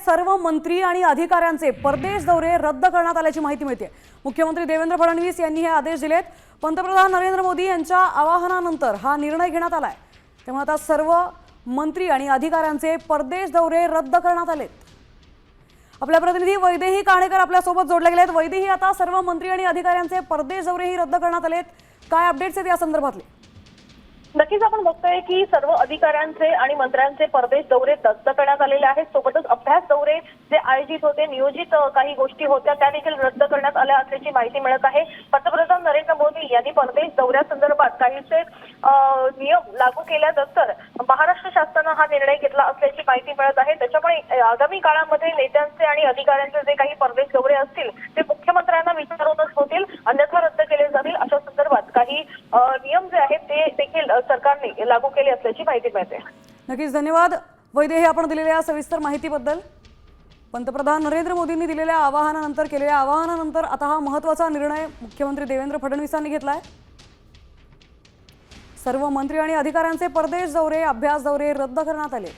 सर्व मंत्री आणि अधिकाऱ्यांचे परदेश दौरे रद्द करण्यात आल्याची माहिती मिळते। मुख्यमंत्री देवेंद्र फडणवीस यांनी हे आदेश दिलेत। पंतप्रधान नरेंद्र मोदी यांच्या आवाहनानंतर हा निर्णय घेण्यात आलाय। तेव्हा आता सर्व मंत्री आणि अधिकाऱ्यांचे परदेश दौरे रद्द करण्यात आलेत। आपल्या प्रतिनिधी वैदेही काणेकर आपल्या सोबत जोडले गेलेत। वैदेही, आता सर्व मंत्री आणि अधिकाऱ्यांचे परदेश दौरेही रद्द करण्यात आलेत, काय अपडेट्स आहेत या संदर्भातले? नक्कीच आपण बघतोय की सर्व अधिकाऱ्यांचे आणि मंत्र्यांचे परदेश दौरे रद्द करण्यात आलेले आहेत। सोबतच अभ्यास दौरे जे आयोजित होते, नियोजित काही गोष्टी होत्या त्या देखील रद्द करण्यात आल्या असल्याची माहिती मिळत आहे। पंतप्रधान नरेंद्र मोदी यांनी परदेश दौऱ्यासंदर्भात काहीसे नियम लागू केल्यानंतर महाराष्ट्र शासनाने हा निर्णय घेतला असल्याची माहिती मिळत आहे। त्याच्यामुळे आगामी काळामध्ये नेत्यांचे आणि अधिकाऱ्यांचे जे काही परदेश दौरे असतील ते मुख्यमंत्र्यांना विचारूनच होतील, अन्यथा रद्द केले जातील। अशा संदर्भात काही नियम जे आहेत ते देखील सरकारने लागू केले असल्याची माहिती मिळते। नक्कीच धन्यवाद वैदेही, आपण दिलेल्या सविस्तर माहितीबद्दल। पंतप्रधान नरेंद्र मोदींनी दिलेल्या आवाहनानंतर आता हा महत्त्वाचा निर्णय मुख्यमंत्री देवेंद्र फडणवीसांनी घेतलाय। सर्व मंत्री आणि अधिकाऱ्यांचे परदेश दौरे, अभ्यास दौरे रद्द करण्यात आले।